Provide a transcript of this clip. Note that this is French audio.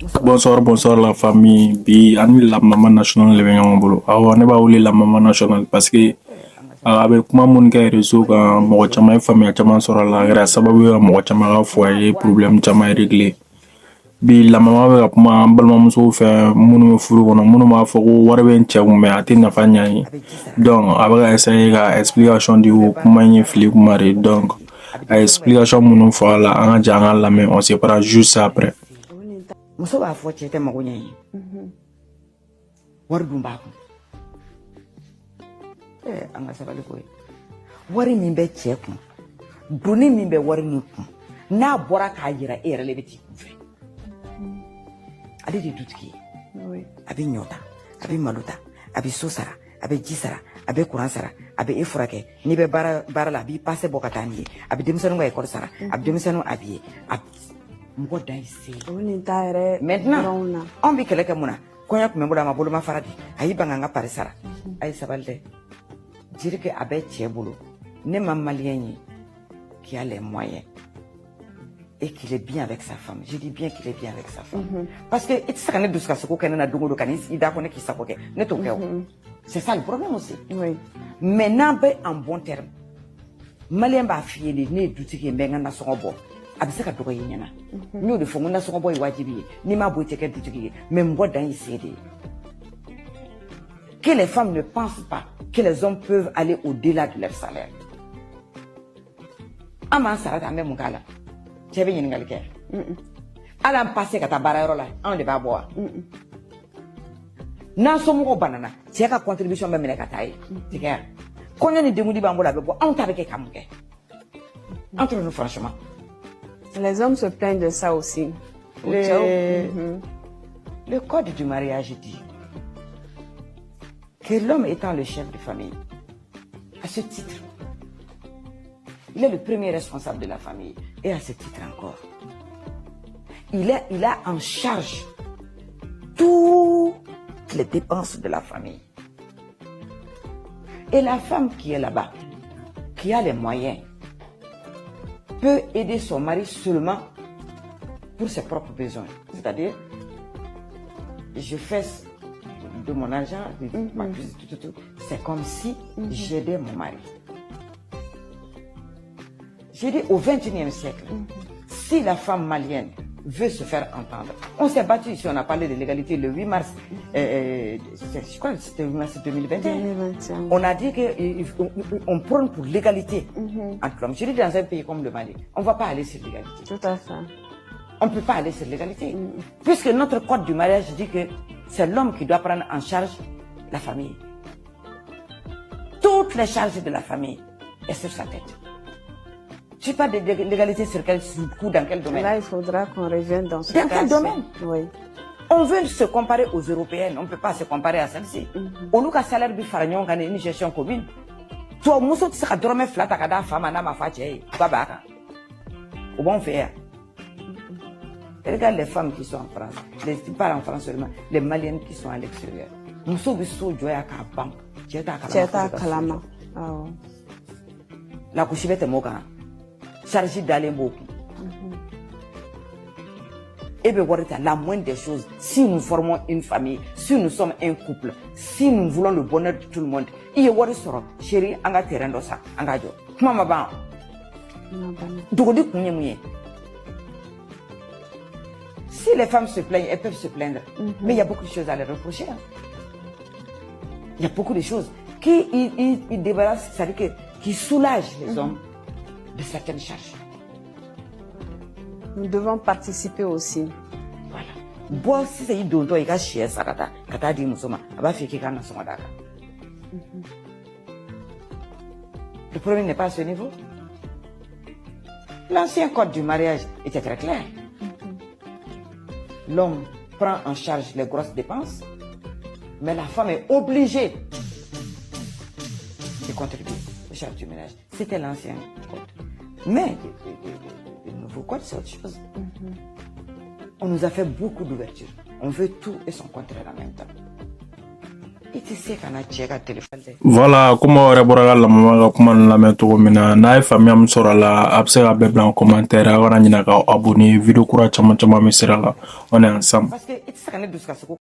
Bonsoir, bonsoir la famille. Bi ani la maman nationale le bɛ ɲɔgɔn bolo. Awɔ, ne b'a wele la maman nationale parce que a bɛ kuma minnu kɛ réseau kan mɔgɔ caman ye faamuya caman sɔrɔ a la. A kɛra sababu ye ka mɔgɔ caman ka foyer problème caman régler. Bi la maman bɛ ka kuma an balimamusow fɛ minnu bɛ furu kɔnɔ minnu b'a fɔ ko wari bɛ n cɛ kun mais a tɛ nafa ɲɛ an ye. Donc a bɛ ka essayer ka explication di o kuma in ye fili kuma de ye. Donc a ye explication minnu fɔ a la an ka jɛ an ka lamɛn. On se parle juste après. Muso b'a fɔ cɛ tɛ mago ɲɛ ye wari dun b'a kun an ka sabali ko ye wari min bɛ cɛ kun donni min bɛ wari min kun n'a bɔra k'a yira e yɛrɛ la bɛ t'i kun fɛ ale de ye dutigi ye a bɛ ɲɔ ta a bɛ malo ta a bɛ so sara a bɛ ji sara a bɛ kuran sara a bɛ e furakɛ n'i bɛ baara la a b'i pase bɔ ka taa n'i ye a bɛ denmisɛnninw ka ekɔli sara a bɛ denmisɛnninw habillé mɔgɔ da se maintenant anw bɛ kɛlɛ kɛ mun na kɔɲɔ tun bɛ bolo a ma boloma fara di a y'i ban ka n ka pari sara a ye sabali dɛ Jerike a bɛ cɛ bolo ne ma malien ye qui a les moyens et qu'il est bien avec sa femme. Je dis bien qu'il est bien avec sa femme. Parce que tu sais que ne dusu kasi ko kɛ ne na dongo don ka n'i sigi da kɔnɔ k'i sago kɛ ne t'o kɛ o. C'est ça le problème aussi. Oui. Mais n'an bɛ en bon terme malien b'a f'i ye de ne ye dutigi ye n bɛ n ka nasɔngɔ bɔ a bɛ se ka dɔgɔ i ɲɛna n y'o de fɔ n ko nasɔngɔ bɔ ye wajibi ye n'i m'a bɔ i tɛ kɛ dutigi ye mais mɔgɔ dan y'i se de ye. Que les femmes ne pensent pas que les hommes peuvent aller au-delà de leur salaire. An m'an sara ta an bɛ mun k'a la cɛ bɛ ɲininkali kɛ ala an passe ka taa baarayɔrɔ la anw de b'a bɔ wa n'an somɔgɔw banana cɛ ka contribution bɛ minɛ ka taa ye tigɛ yan kɔɲɔ ni dengudi b'an bolo a bɛ bɔ anw ta bɛ kɛ ka mun kɛ entre nous franchement. Les hommes se plaignent de ça aussi. Le code du mariage dit que l'homme étant le chef de famille, à ce titre, il est le premier responsable de la famille. Et à ce titre encore, il a en charge toutes les dépenses de la famille. Et la femme qui est là-bas, qui a les moyens, peut aider son mari seulement pour ses propres besoins. C'est-à-dire, je fais de mon argent, c'est comme si j'aidais mon mari. J'ai dit au XXIe siècle, si la femme malienne veut se faire entendre, on s'est battu ici, on a parlé de l'égalité le 8 mars, je crois que c'était le 8 mars 2021. On a dit qu'on prône pour l'égalité entre l'homme. Je dis dans un pays comme le Mali, on ne va pas aller sur l'égalité. Tout à fait. On ne peut pas aller sur l'égalité. Puisque notre code du mariage dit que c'est l'homme qui doit prendre en charge la famille. Toutes les charges de la famille est sur sa tête. Je ne sais pas de l'égalité sur quel coup, dans quel domaine. Là, il faudra qu'on revienne dans ce cas. Dans quel domaine? Oui. On veut se comparer aux européennes, on ne peut pas se comparer à celle-ci. Au lieu que salaire bi faragnon gagne une gestion commune. Toi, muso tu seras dormir flat à cada femme à ma fatigue. Babaka. Au bon faire. Regarde les femmes qui sont en France, pas en France seulement, les Maliennes qui sont à l'extérieur. Muso bi so joya ka bam. Tcheta kalama. La couchibette est moka. Chargé d'aller beaucoup. Et bien, la moindre des choses, si nous formons une famille, si nous sommes un couple, si nous voulons le bonheur de tout le monde, il y a soro, chérie, anga terrain d'osa, anga jo. Comment ma ban? Si les femmes se plaignent, elles peuvent se plaindre. Mais il y a beaucoup de choses à les reprocher. Il y a beaucoup de choses qui ils débarrassent, c'est-à-dire qui soulagent les hommes de certaines charges. Nous devons participer aussi. Voilà. Bon, si c'est idonto, il y a chier sarata, kata di musoma, aba fi ki kana songa. Le problème n'est pas à ce niveau. L'ancien code du mariage était très clair. L'homme prend en charge les grosses dépenses, mais la femme est obligée de contribuer au charge du ménage. C'était l'ancien code. Mais le nouveau code, c'est autre chose. On nous a fait beaucoup d'ouverture. On veut tout et son contraire en même temps. Voilà, comme on a la maman comme la méthode mina na famille am sora la abse a be blanc commentaire a wana nyina ka abonné vidéo kura chama chama misira la on est ensemble.